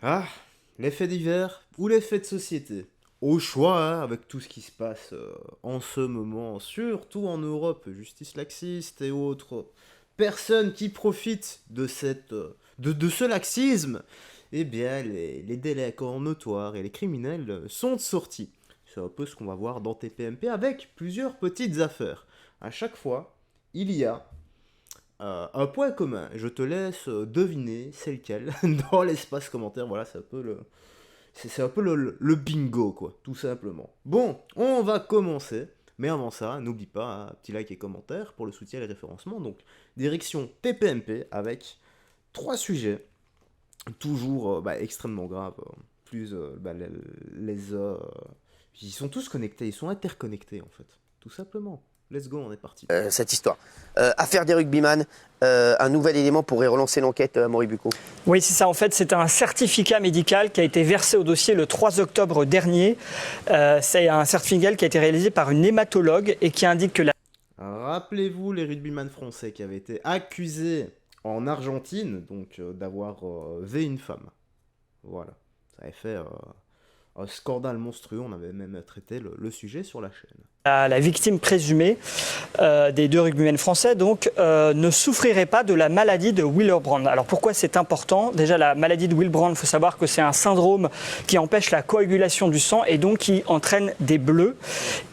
Ah, les faits divers ou les faits de société. Au choix, hein, avec tout ce qui se passe en ce moment, surtout en Europe, justice laxiste et autres personnes qui profitent de de ce laxisme, eh bien, les délinquants notoires et les criminels sont sortis. C'est un peu ce qu'on va voir dans TPMP avec plusieurs petites affaires. À chaque fois, il y a un point commun. Je te laisse deviner c'est lequel dans l'espace commentaire. Voilà, c'est un peu le bingo, quoi, tout simplement. Bon, on va commencer. Mais avant ça, n'oublie pas, hein, petit like et commentaire pour le soutien et le référencement. Donc, direction TPMP avec trois sujets, toujours extrêmement graves. Plus ils sont tous connectés, ils sont interconnectés en fait, tout simplement. Let's go, on est parti. Cette histoire. Affaire des rugbyman, un nouvel élément pourrait relancer l'enquête, Maury Bucco. Oui, c'est ça. En fait, c'est un certificat médical qui a été versé au dossier le 3 octobre dernier. C'est un certificat qui a été réalisé par une hématologue et qui indique que la... Rappelez-vous les rugbyman français qui avaient été accusés en Argentine donc d'avoir V une femme. Voilà, ça avait fait un scandale monstrueux, on avait même traité le sujet sur la chaîne. La victime présumée des deux rugbymen français ne souffrirait pas de la maladie de Willebrand. Alors pourquoi c'est important? Déjà, la maladie de Willebrand, il faut savoir que c'est un syndrome qui empêche la coagulation du sang et donc qui entraîne des bleus.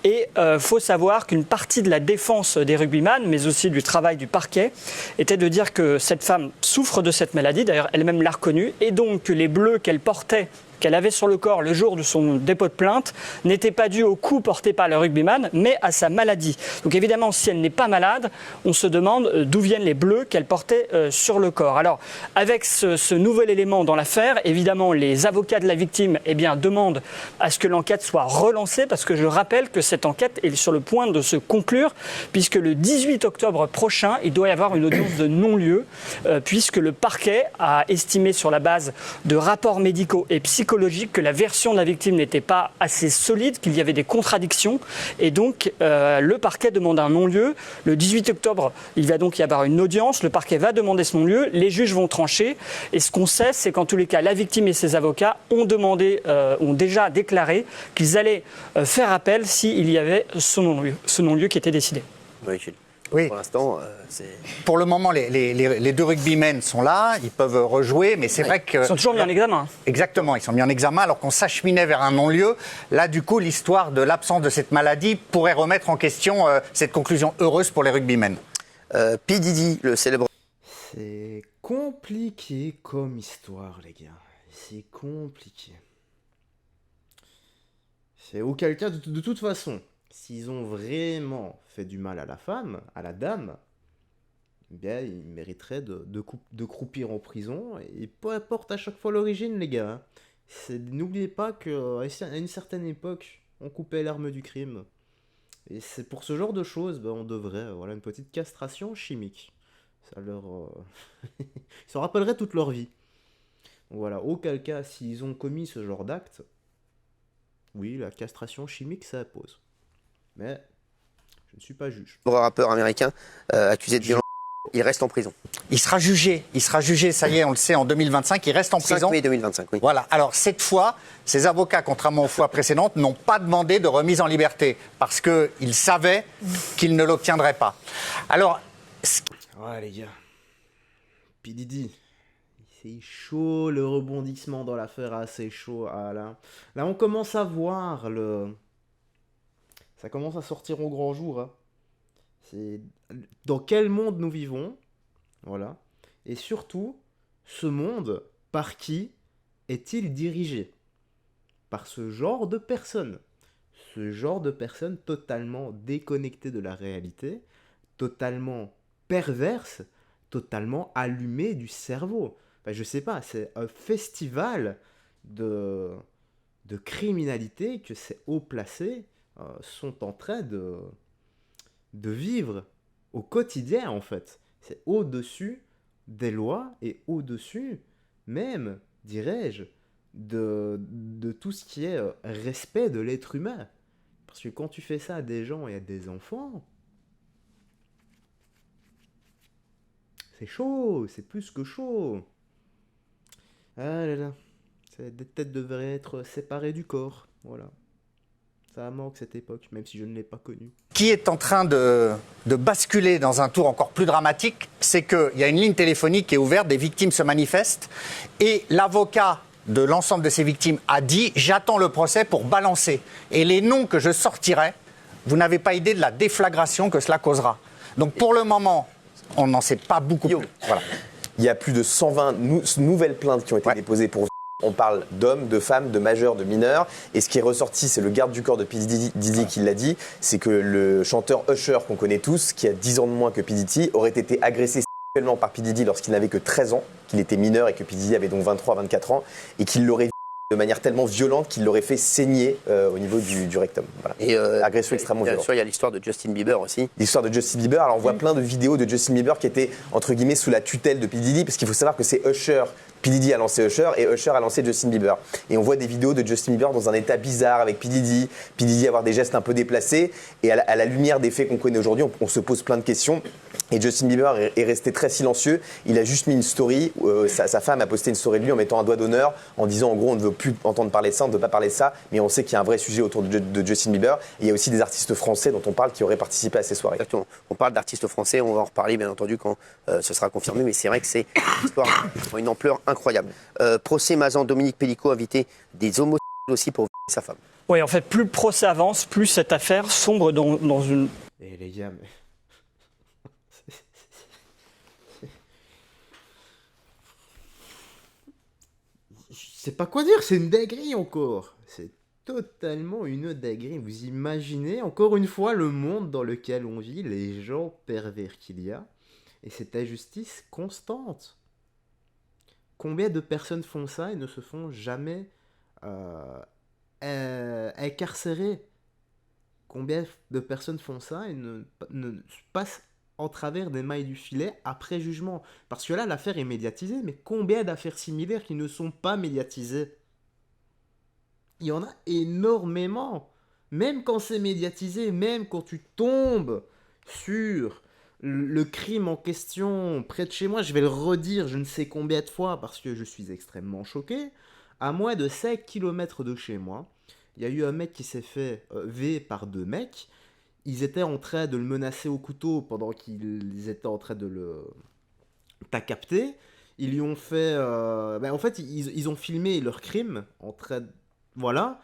Et il faut savoir qu'une partie de la défense des rugbyman, mais aussi du travail du parquet, était de dire que cette femme souffre de cette maladie, d'ailleurs elle-même l'a reconnue, et donc que les bleus qu'elle portait, qu'elle avait sur le corps le jour de son dépôt de plainte n'était pas dû au coup porté par le rugbyman, mais à sa maladie. Donc évidemment, si elle n'est pas malade, on se demande d'où viennent les bleus qu'elle portait sur le corps. Alors, avec ce nouvel élément dans l'affaire, évidemment, les avocats de la victime demandent à ce que l'enquête soit relancée, parce que je rappelle que cette enquête est sur le point de se conclure, puisque le 18 octobre prochain, il doit y avoir une audience de non-lieu, puisque le parquet a estimé sur la base de rapports médicaux et psychologiques que la version de la victime n'était pas assez solide, qu'il y avait des contradictions, et donc le parquet demande un non-lieu. Le 18 octobre, il va donc y avoir une audience, le parquet va demander ce non-lieu, les juges vont trancher, et ce qu'on sait, c'est qu'en tous les cas, la victime et ses avocats ont déjà déclaré qu'ils allaient faire appel s'il y avait ce non-lieu qui était décidé. Oui, Gilles. Oui. Pour l'instant, c'est... Pour le moment, les deux rugbymen sont là, ils peuvent rejouer, mais c'est vrai que... Ils sont toujours mis en examen. Exactement, ils sont mis en examen alors qu'on s'acheminait vers un non-lieu. Là, du coup, l'histoire de l'absence de cette maladie pourrait remettre en question cette conclusion heureuse pour les rugbymen. P. Diddy, le célèbre... C'est compliqué comme histoire, les gars. C'est compliqué. C'est auquel cas, de toute façon, s'ils ont vraiment fait du mal à la femme, à la dame, eh bien, ils mériteraient de croupir en prison, et peu importe à chaque fois l'origine, les gars. Hein. N'oubliez pas qu'à une certaine époque, on coupait l'arme du crime. Et c'est pour ce genre de choses, on devrait, voilà, une petite castration chimique. Ça leur... Ils s'en rappelleraient toute leur vie. Donc voilà, auquel cas, s'ils ont commis ce genre d'acte, oui, la castration chimique, ça pose. Mais je ne suis pas juge. rappeur américain accusé de violence, il reste en prison. Il sera jugé, ça y est, on le sait, en 2025, il reste en 5 prison. mai 2025, oui. Voilà, alors cette fois, ses avocats, contrairement aux fois précédentes, n'ont pas demandé de remise en liberté, parce qu'ils savaient qu'ils ne l'obtiendraient pas. Alors... Ouais, les gars. P. Diddy. C'est chaud, le rebondissement dans l'affaire, assez chaud. Ah, là, on commence à voir le... Ça commence à sortir au grand jour. Hein. C'est dans quel monde nous vivons, voilà. Et surtout, ce monde, par qui est-il dirigé? Par ce genre de personnes. Ce genre de personnes totalement déconnectées de la réalité, totalement perverses, totalement allumées du cerveau. Enfin, je sais pas, c'est un festival de, de criminalité que ces hauts placés sont en train de vivre au quotidien en fait. C'est au-dessus des lois et au-dessus même, dirais-je, de tout ce qui est respect de l'être humain. Parce que quand tu fais ça à des gens et à des enfants, c'est chaud, c'est plus que chaud. Ah là là. Des têtes devraient être séparées du corps. Voilà. Ça manque cette époque, même si je ne l'ai pas connue. Qui est en train de basculer dans un tour encore plus dramatique, c'est qu'il y a une ligne téléphonique qui est ouverte, des victimes se manifestent, et l'avocat de l'ensemble de ces victimes a dit « j'attends le procès pour balancer ». Et les noms que je sortirai, vous n'avez pas idée de la déflagration que cela causera. Donc pour le moment, on n'en sait pas beaucoup plus. Voilà. Il y a plus de 120 nouvelles plaintes qui ont été déposées pour... On parle d'hommes, de femmes, de majeurs, de mineurs. Et ce qui est ressorti, c'est le garde du corps de P. Diddy qui l'a dit, c'est que le chanteur Usher, qu'on connaît tous, qui a 10 ans de moins que P. Diddy, aurait été agressé sexuellement par P. Diddy lorsqu'il n'avait que 13 ans, qu'il était mineur et que P. Diddy avait donc 23-24 ans, et qu'il l'aurait de manière tellement violente qu'il l'aurait fait saigner au niveau du rectum. Voilà. Et agression extrêmement violente. Bien sûr, il y a l'histoire de Justin Bieber aussi. L'histoire de Justin Bieber, alors on voit plein de vidéos de Justin Bieber qui étaient entre guillemets sous la tutelle de P. Diddy, parce qu'il faut savoir que c'est Usher. P. Diddy a lancé Usher et Usher a lancé Justin Bieber. Et on voit des vidéos de Justin Bieber dans un état bizarre avec P. Diddy avoir des gestes un peu déplacés. Et à la lumière des faits qu'on connaît aujourd'hui, on se pose plein de questions. Et Justin Bieber est resté très silencieux. Il a juste mis une story, sa femme a posté une story de lui en mettant un doigt d'honneur, en disant en gros on ne veut plus entendre parler de ça, on ne veut pas parler de ça, mais on sait qu'il y a un vrai sujet autour de Justin Bieber. Et il y a aussi des artistes français dont on parle qui auraient participé à ces soirées. Exactement. On parle d'artistes français, on va en reparler bien entendu quand ce sera confirmé, mais c'est vrai que c'est une histoire qui a une ampleur incroyable. Procès Mazan, Dominique Pellicot invité des homosexuels aussi pour violer sa femme. Oui, en fait, plus le procès avance, plus cette affaire sombre dans une... Et les gars, mais... Je sais pas quoi dire, c'est une dinguerie encore. C'est totalement une dinguerie. Vous imaginez encore une fois le monde dans lequel on vit, les gens pervers qu'il y a, et cette injustice constante. Combien de personnes font ça et ne se font jamais incarcérées? Combien de personnes font ça et ne passent en travers des mailles du filet après jugement? Parce que là, l'affaire est médiatisée, mais combien d'affaires similaires qui ne sont pas médiatisées? Il y en a énormément. Même quand c'est médiatisé, même quand tu tombes sur le crime en question près de chez moi, je vais le redire je ne sais combien de fois parce que je suis extrêmement choqué, à moins de 5 km de chez moi, il y a eu un mec qui s'est fait V par 2 mecs. Ils étaient en train de le menacer au couteau pendant qu'ils étaient en train de le... T'as capté? Ils lui ont fait... en fait, ils ont filmé leur crime en train de... Voilà.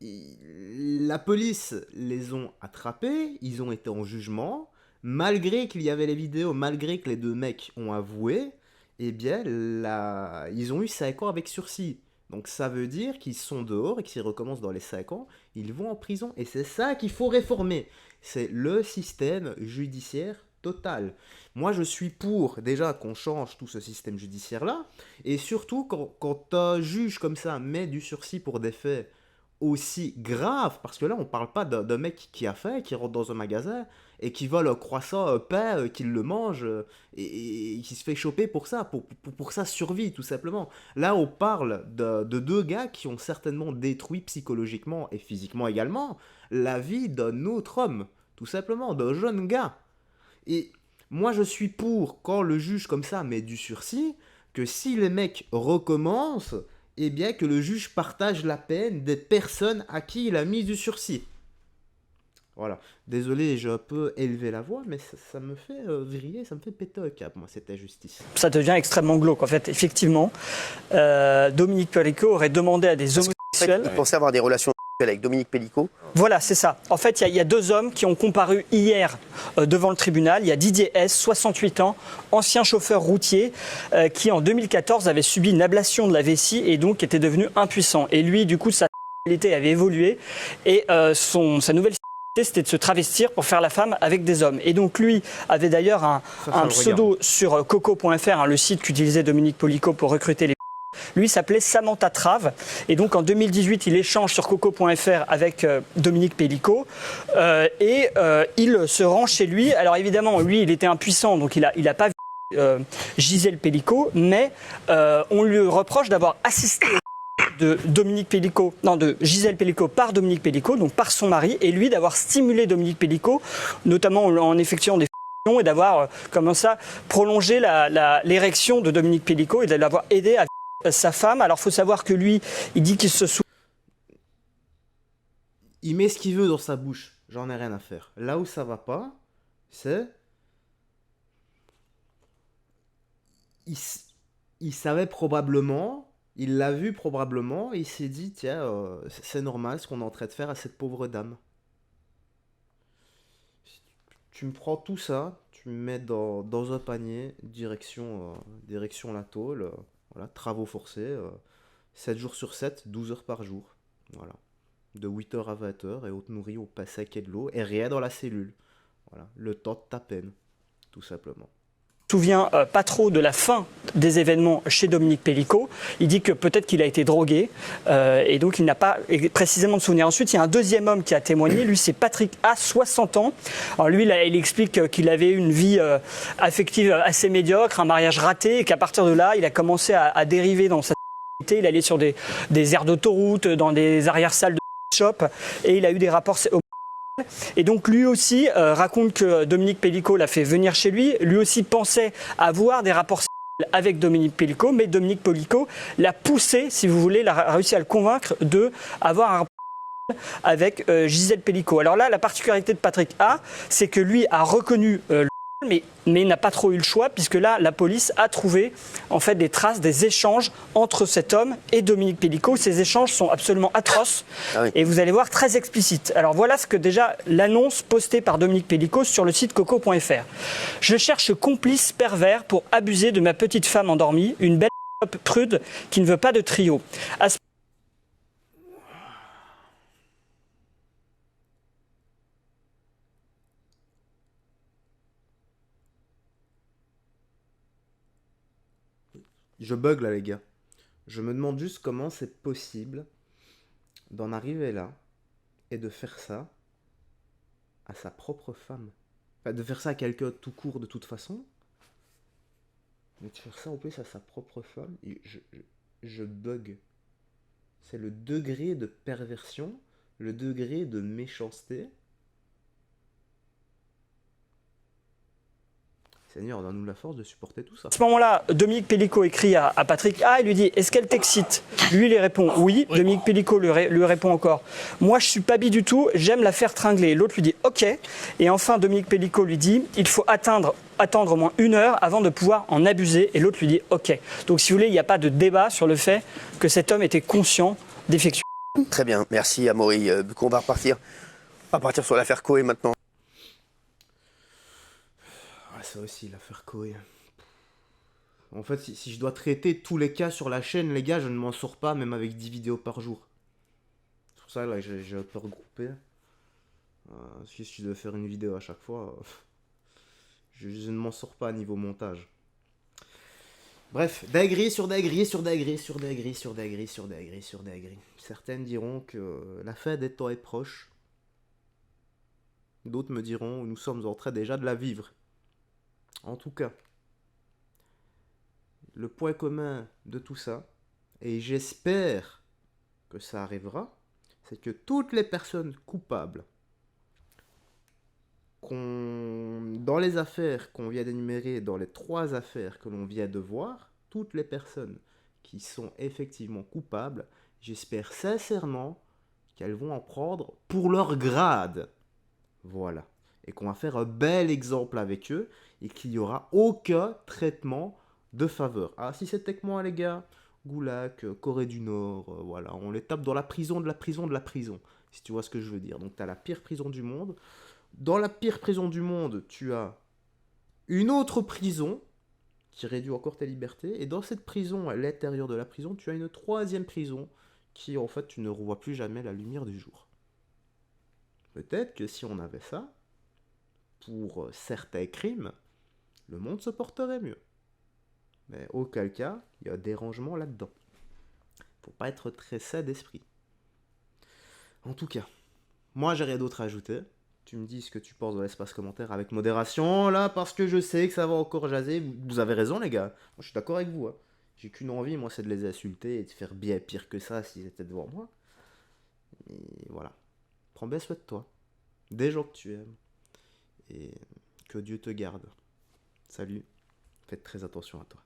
La police les ont attrapés, ils ont été en jugement. Malgré qu'il y avait les vidéos, malgré que les 2 mecs ont avoué, eh bien, ils ont eu 5 ans avec sursis. Donc ça veut dire qu'ils sont dehors et que s'ils recommencent dans les 5 ans, ils vont en prison. Et c'est ça qu'il faut réformer. C'est le système judiciaire total. Moi, je suis pour, déjà, qu'on change tout ce système judiciaire-là. Et surtout, quand un juge comme ça met du sursis pour des faits aussi graves, parce que là, on parle pas d'un mec qui a faim, qui rentre dans un magasin et qui vole un croissant, un pain, qu'il le mange et qui se fait choper pour ça, pour sa survie, tout simplement. Là, on parle de 2 gars qui ont certainement détruit psychologiquement et physiquement également la vie d'un autre homme, tout simplement, d'un jeune gars. Et moi, je suis pour, quand le juge comme ça met du sursis, que si les mecs recommencent, eh bien que le juge partage la peine des personnes à qui il a mis du sursis. Voilà. Désolé, j'ai un peu élevé la voix, mais ça me fait vriller, ça me fait péter un câble, moi, cette injustice. Ça devient extrêmement glauque. En fait, effectivement, Dominique Pellicot aurait demandé à des homosexuels... Il pensait avoir des relations avec Dominique Pellicot. Voilà, c'est ça. En fait, il y a 2 hommes qui ont comparu hier devant le tribunal. Il y a Didier S, 68 ans, ancien chauffeur routier, qui en 2014 avait subi une ablation de la vessie et donc était devenu impuissant. Et lui, du coup, sa sexualité avait évolué et sa nouvelle c'était de se travestir pour faire la femme avec des hommes. Et donc lui avait d'ailleurs un pseudo sur coco.fr, le site qu'utilisait Dominique Pellicot pour recruter les... Lui s'appelait Samantha Trave. Et donc en 2018, il échange sur coco.fr avec Dominique Pellicot. Il se rend chez lui. Alors évidemment, lui, il était impuissant, donc il a pas vu Gisèle Pellicot, mais on lui reproche d'avoir assisté de Gisèle Pellicot par Dominique Pellicot, donc par son mari, et lui d'avoir stimulé Dominique Pellicot, notamment en effectuant des et d'avoir, comme ça, prolongé l'érection de Dominique Pellicot et de l'avoir aidé à sa femme. Alors, il faut savoir que lui, il dit qu'il se souvient. Il met ce qu'il veut dans sa bouche. J'en ai rien à faire. Là où ça va pas, c'est... Il savait probablement, il l'a vu probablement, et il s'est dit, tiens, c'est normal ce qu'on est en train de faire à cette pauvre dame. Tu me prends tout ça, tu me mets dans un panier, direction la tôle, voilà, travaux forcés, 7 jours sur 7, 12 heures par jour. Voilà. De 8h à 20h, et on te nourrit au pain sec et de l'eau, et rien dans la cellule. Voilà. Le temps de ta peine, tout simplement. Souvient pas trop de la fin des événements chez Dominique Pellicot. Il dit que peut-être qu'il a été drogué et donc il n'a pas précisément de souvenir. Ensuite, il y a un deuxième homme qui a témoigné. Lui, c'est Patrick A, 60 ans. Alors lui, là, il explique qu'il avait une vie affective assez médiocre, un mariage raté, et qu'à partir de là, il a commencé à dériver dans sa sexualité. Il allait sur des aires d'autoroute, dans des arrière-salles de shop, et il a eu des rapports. Et donc lui aussi raconte que Dominique Pellicot l'a fait venir chez lui. Lui aussi pensait avoir des rapports sexuels avec Dominique Pellicot, mais Dominique Pellicot l'a poussé, si vous voulez, a réussi à le convaincre de avoir un rapport avec Gisèle Pellicot. Alors là, la particularité de Patrick A, c'est que lui a reconnu mais n'a pas trop eu le choix, puisque là, la police a trouvé en fait des traces, des échanges entre cet homme et Dominique Pellicot. Ces échanges sont absolument atroces et vous allez voir très explicites. Alors voilà ce que déjà l'annonce postée par Dominique Pellicot sur le site coco.fr. Je cherche complice pervers pour abuser de ma petite femme endormie, une belle prude qui ne veut pas de trio. Je bug là, les gars. Je me demande juste comment c'est possible d'en arriver là et de faire ça à sa propre femme. Enfin, de faire ça à quelqu'un tout court de toute façon. Mais de faire ça en plus à sa propre femme, je bug. C'est le degré de perversion, le degré de méchanceté. Seigneur, donne-nous la force de supporter tout ça. À ce moment-là, Dominique Pellicot écrit à Patrick A et lui dit « Est-ce qu'elle t'excite ?» Lui, il répond « Oui ». Dominique Pellicot lui répond encore « Moi, je suis pas bi du tout, j'aime la faire tringler ». L'autre lui dit « Ok ». Et enfin, Dominique Pellicot lui dit « Il faut attendre au moins 1 heure avant de pouvoir en abuser ». Et l'autre lui dit « Ok ». Donc, si vous voulez, il n'y a pas de débat sur le fait que cet homme était conscient d'effectuer. Très bien, merci Amaury. On va partir sur l'affaire Coé maintenant. Ça aussi, l'affaire Coé. En fait, si je dois traiter tous les cas sur la chaîne, les gars, je ne m'en sors pas, même avec 10 vidéos par jour. C'est pour ça là, j'ai un peu regroupé. Si je dois faire une vidéo à chaque fois, je ne m'en sors pas à niveau montage. Bref, dinguerie sur dinguerie sur dinguerie sur dinguerie sur dinguerie sur dinguerie sur dinguerie. Certaines diront que la fin des temps est proche. D'autres me diront que nous sommes en train déjà de la vivre. En tout cas, le point commun de tout ça, et j'espère que ça arrivera, c'est que toutes les personnes coupables dans les affaires qu'on vient d'énumérer, dans les 3 affaires que l'on vient de voir, toutes les personnes qui sont effectivement coupables, j'espère sincèrement qu'elles vont en prendre pour leur grade. Voilà. Et qu'on va faire un bel exemple avec eux et qu'il n'y aura aucun traitement de faveur. Ah, si c'était que moi, les gars, Goulag, Corée du Nord, voilà, on les tape dans la prison de la prison de la prison, si tu vois ce que je veux dire. Donc, tu as la pire prison du monde. Dans la pire prison du monde, tu as une autre prison qui réduit encore tes libertés. Et dans cette prison, à l'intérieur de la prison, tu as une 3e prison qui, en fait, tu ne revois plus jamais la lumière du jour. Peut-être que si on avait ça, pour certains crimes, le monde se porterait mieux. Mais auquel cas, il y a un dérangement là-dedans. Faut pas être très sain d'esprit. En tout cas, moi j'ai rien d'autre à ajouter. Tu me dis ce que tu penses dans l'espace commentaire avec modération, là, parce que je sais que ça va encore jaser. Vous avez raison, les gars. Moi, je suis d'accord avec vous. Hein. J'ai qu'une envie, moi, c'est de les insulter et de faire bien pire que ça s'ils étaient devant moi. Et voilà. Prends bien soin de toi. Des gens que tu aimes. Et que Dieu te garde. Salut. Faites très attention à toi.